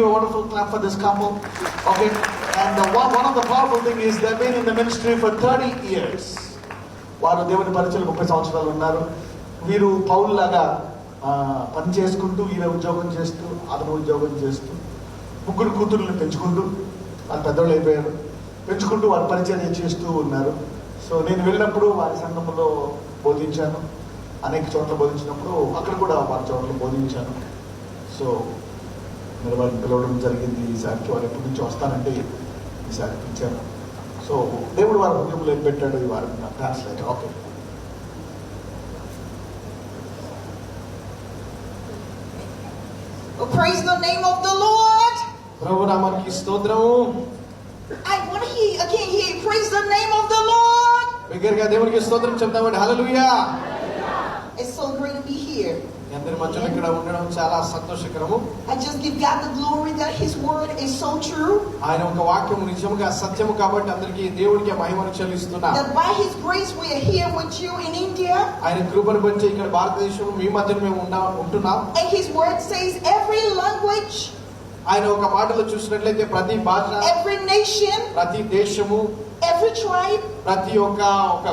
give a wonderful clap for this couple. Okay, and one of the powerful thing is they've been in the ministry for 30 years. వారు దేవుని పరిచయం 30 సంవత్సరాలు ఉన్నారు. వీరు పౌలు లాగా పని చేసుకుంటూ, ఈయన ఉద్యోగం చేస్తూ, అతను ఉద్యోగం చేస్తూ, ముగ్గురు కూతుర్లను పెంచుకుంటూ, వాళ్ళు పెద్దవాళ్ళు అయిపోయారు, పెంచుకుంటూ వారు పరిచయం చేస్తూ ఉన్నారు. సో నేను వెళ్ళినప్పుడు వారి సంఘంలో బోధించాను, అనేక చోట్ల బోధించినప్పుడు అక్కడ కూడా వారి చోట్ల బోధించాను. సో మీరు వారిని పిలవడం జరిగింది. ఈసారికి వారు ఎప్పటి నుంచి వస్తానంటే ఈసారి పిలిచాను. సో దేవుడు వారి హృదయంలో ఏం పెట్టాడు ఈ వారి translator. Okay, praise the name of the Lord. ప్రభు నామానికి స్తోత్రము. I want to hear praise the name of the Lord. బిగ్గరగా దేవునికి స్తోత్రం చెప్తామండి. హల్లెలూయా. It's so great to be here. అందరి మధ్యలో ఇక్కడ ఉండడం చాలా సంతోషకరము. I just give God the glory that His word is so true. ఆయన ఒక వాక్యము నిజముగా సత్యము కాబట్టి అందరికీ దేవుడికి మహిమను చెల్లిస్తున్నా. That by His grace we are here with you in India. ఆయన కృపను బట్టి ఇక్కడ భారతదేశంలో మీ మధ్యలో మేము ఉంటున్నాం. And His word says every language, ఆయన ఒక మాటలో చూసినట్లయితే ప్రతి భాష, every nation, ప్రతి దేశము, every tribe, ప్రతి ఒక్క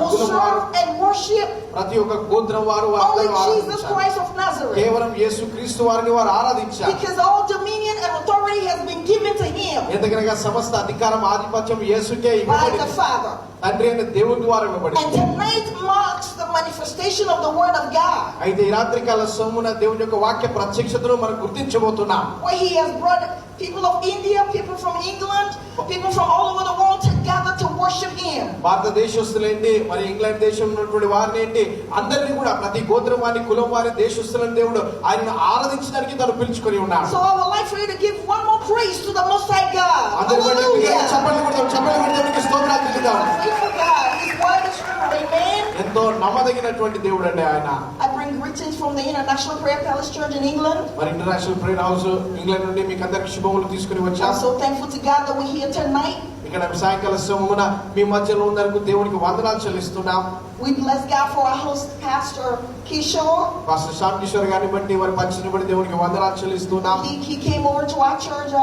will serve and worship ప్రతి ఒక్క గోత్రం వారు only Jesus Christ of Nazareth. కేవలం యేసు క్రీస్తు వారిని వారు ఆరాధించారు. Because all dominion and authority has been given to Him ఎందుకనగా సమస్త అధికారం ఆధిపత్యం యేసుకే by ఇవ్వబడింది. the Father. తండ్రి అయిన దేవుని ద్వారా ఇవ్వబడింది. And tonight marks the manifestation of the word of God. అయితే ఈ రాత్రి కాల సోమున దేవుని యొక్క వాక్య ప్రత్యక్షతను మనం గుర్తించబోతున్నాం. Where He has brought people of India, people from England, people from all over the world together to worship Him. భారతదేశస్తులేంటి, మరి ఇంగ్లాండ్ దేశం ఉన్నటువంటి వారిని ఏంటి, అందరినీ కూడా ప్రతి గోత్రం వారిని, కులం వారి, దేశస్తులని దేవుడు ఆయనను ఆరాధించడానికి తను పిలుచుకొని ఉన్నాడు. So I would like for you to give one more praise to the Most High God. Hallelujah. చప్పట్లు కొడదాం, దేవునికి స్తోత్రాలు చెల్లిద్దాం. Faithful God, His word is true. Amen. ఎంతో నమ్మదగినటువంటి దేవుడు అండి ఆయన. I bring greetings from the International Prayer Palace Church in England. మరి ఇంటర్నేషనల్ ప్రేయర్ హౌస్ ఇంగ్లాండ్ నుండి మీకు అందరికి శుభములు తీసుకుని వచ్చాం. I'm so thankful to God that we're here tonight. ఇక్కడ సాయంకాల సమయమున మీ మధ్యలో ఉన్నందుకు దేవునికి వందనాలు చెల్లిస్తున్నాం. We bless God for our host pastor Kishore. Pastor Shyam Kishore గారిని బట్టి వారి పరిచయం బట్టి దేవునికి వందనాలు చెల్లిస్తున్నాం. He came over to our church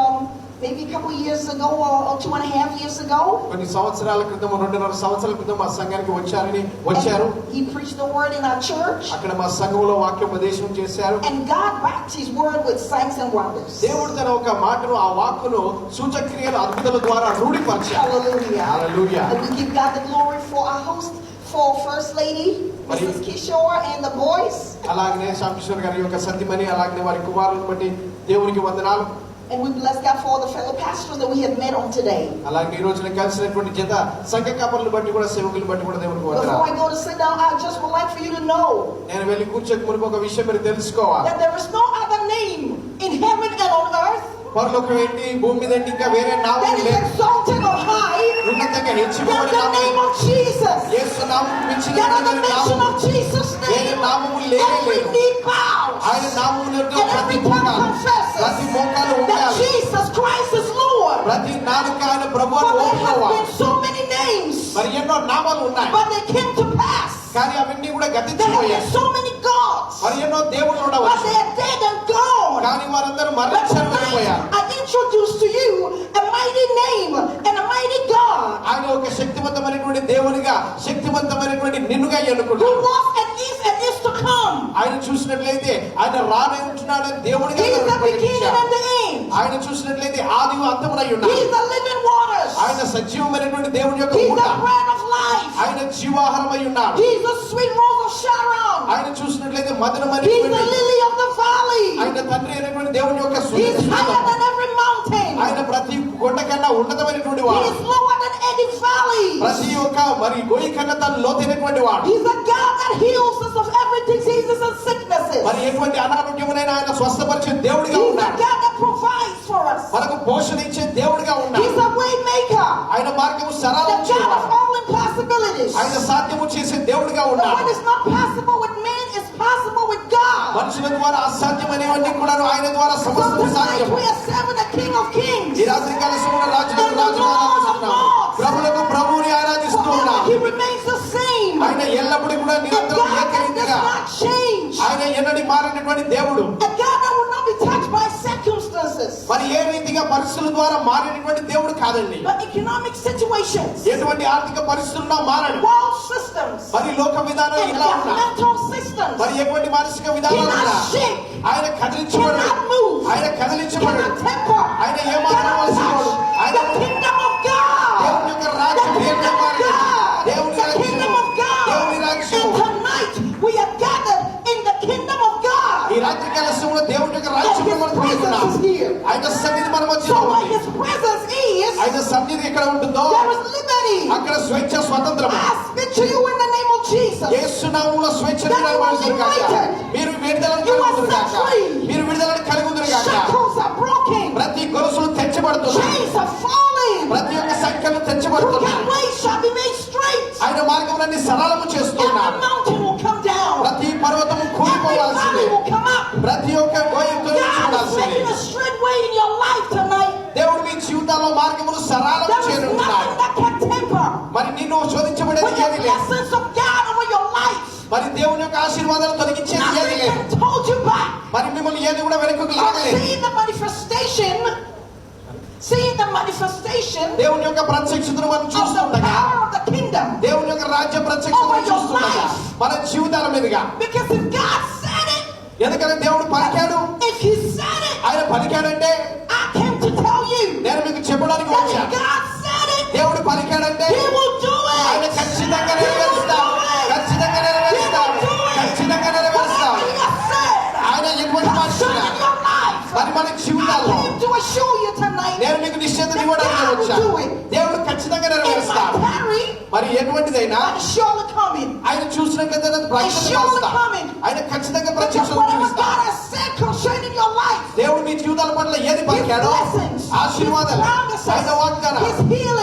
maybe a couple years ago or 2.5 years ago. కొన్ని సంవత్సరాల క్రితం, 2.5 సంవత్సరాల క్రితం మా సంఘానికి వచ్చారు. He preached the word in our church. అక్కడ మా సంఘంలో వాక్యోపదేశం చేశారు. And God backed His word with signs and wonders. దేవుడు తన ఒక మాటను, ఆ వాక్కును సూచక్రియలు, అద్భుతాల ద్వారా రూఢిపరిచారు. Hallelujah. Hallelujah. And we give God the glory for our host, for First Lady Mrs. Kishore and the boys. అలాగనే శ్యామ్ కిషోర్ గారి యొక్క సత్యమని, అలాగనే వారి కుమారులను బట్టి దేవునికి వందనాలు. And we bless God for all the fellow pastors that we have met on today. అలాగే ఈ రోజున కలిసినటువంటి జత సంఘ కాపరులను బట్టి కూడా, సేవకులను బట్టి కూడా దేవునికి వందనాలు. Before I go to sit down, I just would like for you to know నేను వెళ్ళి కూర్చోక మునుపు ఒక విషయం మీరు తెలుసుకోవాలి. that there is no other name in heaven and on earth పరలోకం ఏంటి, భూమి మీద ఏంటి, ఇంకా వేరే నామం that is లేదు. exalted on high ఉన్నతంగా than హెచ్చింపబడిన the నామం name of Jesus. యేసు నామం మించిన That at the mention నామం of Jesus' వేరే name, నామము లేనే every లేదు. knee bows ఆయన నామములో and ప్రతి every tongue మోకాలు, confesses ప్రతి మోకాలు that ఉండాలి. Jesus Christ is Lord. ప్రతి నాలుక ఆయన For ప్రభువును there have ఒప్పుకోవాలి. been so many names, మరి ఎన్నో నామాలు ఉన్నాయి, but they came to pass. కానీ అవన్నీ కూడా There have గతించిపోయాయి. been so many gods, మరి ఎన్నో దేవుళ్ళు but ఉండవచ్చు, they are dead and gone. కానీ వారందరూ But మరణించారు, tonight, వెళ్ళిపోయారు. I introduce to you a mighty name and a mighty God ఆయన ఒక శక్తివంతమైనటువంటి దేవునిగా, శక్తివంతమైనటువంటి నిన్నుగా who ఎన్నుకున్నాడు. was and is to come. ఆయన చూసినట్లయితే ఆయన రానే ఉంటున్నాడు, దేవునిగా He is the beginning ప్రకటించాడు. and the end. ఆయన చూసినట్లయితే ఆది అంతమునై He ఉన్నాడు. is the living waters. ఆయన సజీవమైనటువంటి దేవుని యొక్క He is ఊట. the bread of life. ఆయన జీవాహారమై ఉన్నాడు. He is the sweet rose of Sharon. ఆయన చూసినట్లయితే He is the మధురమైనటువంటి lily of the valley. ఆయన తండ్రి అయినటువంటి దేవుని యొక్క He is higher than every mountain. ఆయన ప్రతి కొండ కన్నా ఉన్నతమైనటువంటి He వాడు. is lower than any valley. ప్రతి ఒక్క మరి గోయి కన్నా తను లోతైనటువంటి వాడు. He is the God that heals us of every diseases and sicknesses. మరి ఎటువంటి అనారోగ్యమునైనా ఆయన స్వస్థపరిచే దేవుడిగా He is the ఉన్నాడు. God that provides for us. మనకు పోషణ ఇచ్చే దేవుడిగా He ఉన్నాడు. is a way maker. ఆయన మార్గము The సరళం God చేయవాడు. of all impossibilities. ఆయన సాధ్యము చేసే దేవుడిగా But ఉన్నాడు. what is not possible with man is possible with God. మనుషుల ద్వారా అసాధ్యమైనవన్నీ కూడా ఆయన ద్వారా So సమస్తం tonight సాధ్యం. we are serving the King of Kings. ఈ రాత్రి కాల సమయంలో రాజులకు రాజును ఆరాధిస్తున్నాం, ప్రభులకు ప్రభువుని ఆరాధిస్తూ ఉన్నాం. Forever he remains the same. ఆయన ఎల్లప్పుడూ కూడా A నిరంతరం God that does ఏకరీతిగా, not change. ఆయన ఎన్నడి మారినటువంటి దేవుడు. A God that will not be touched by circumstances. మరి ఏ రీతిగా పరిస్థితుల ద్వారా మారినటువంటి దేవుడు కాదండి. but economic situations, ఎటువంటి ఆర్థిక పరిస్థితుల్లో మారడు. world systems, మరి లోక విధానం and ఎలా ఉన్నా, governmental systems. మరి ఎటువంటి మానసిక He విధానాలు not ఉన్నా shake, ఆయన కదిలించబడు. cannot move, ఆయన కదిలించబడు. cannot temper, ఆయన ఏమాత్రం cannot వలసిపోడు. touch ఆయన the kingdom of God. దేవుని యొక్క రాజ్యం, The దేవుని kingdom of God. దేవుని The రాజ్యం, kingdom of దేవుని God. రాజ్యం. And tonight we are gathered in the kingdom of God. ఈ రాత్రి కాల సమయంలో దేవుని యొక్క And రాజ్యం his మనం presence పొందుతున్నాం. is here. ఆయన సన్నిధి మన మధ్యలో So where ఉంది. his presence is, ఆయన సన్నిధి ఎక్కడ ఉంటుందో there is liberty. అక్కడ స్వేచ్ఛ, స్వతంత్రం. I speak to you in the name of Jesus. యేసు నామములో స్వేచ్ఛను That you are కలుగును గాక. liberated. మీరు విడుదలను You are కలుగును గాక. set free. మీరు విడుదలను కలుగును గాక. Shackles are broken. ప్రతి గొలుసులు తెచ్చబడుతున్నాయి. Chains are falling. ప్రతి ఒక్క సంఖ్యలు Crooked తెచ్చబడుతున్నాయి. ways shall be made straight. ఆయన మార్గములన్నీ సరళము చేస్తున్నాడు. Every mountain will come down. ప్రతి పర్వతము Every కూలిపోవాల్సిందే. valley will come up. ప్రతి ఒక్క గోయం God is తొలగించబడాల్సిందే. making a straight way in your life tonight. దేవుడు మీ జీవితాల్లో మార్గమును సరళము There is చేయనున్నాడు. nothing that can temper మరి నిన్ను శోధించబడేది with the ఏది లేదు. blessings of God over your life. మరి దేవుని యొక్క ఆశీర్వాదాలు తొలగించేది ఏది Nothing లేదు. can hold you back. మరి మిమ్మల్ని ఏది కూడా వెనుకకు But లాగలేదు. seeing the manifestation దేవుని యొక్క ప్రత్యక్షతను మనం of the చూస్తుండగా, power of the kingdom. దేవుని యొక్క రాజ్య ప్రత్యక్షతను Over your చూస్తుండగా life. మన జీవితాల మీదుగా, Because if God said it, ఎందుకంటే దేవుడు పలికాడు. if He said it, ఆయన పలికాడంటే I came to tell you నేను మీకు చెప్పడానికి that వచ్చా. if God said it, దేవుడు పలికాడంటే He will do ఆయన it. ఖచ్చితంగా నెరవేరుస్తాడు. ఖచ్చితంగా నెరవేరుస్తాడు. ఖచ్చితంగా నెరవేరుస్తాడు. Whatever He has said ఆయన ఎటువంటి మనుషులు concerning your life, మరి మన I జీవితాల్లో came to assure you tonight నేను మీకు నిశ్చయత ఇవ్వడానికి వచ్చా. దేవుడు ఖచ్చితంగా it నెరవేరుస్తాడు. might tarry, మరి ఎటువంటిదైనా but it's surely coming. ఆయన చూసినట్లయితే అది ప్రత్యక్షత It's surely వస్తా. coming. ఆయన ఖచ్చితంగా Because ప్రత్యక్షత whatever చూపిస్తాడు. God has said concerning your life, దేవుడు మీ జీవితాల పట్ల ఏది His పలికాడో blessings, His ఆశీర్వాదాలు, promises, ఆయన వాగ్దానాలు, His healing,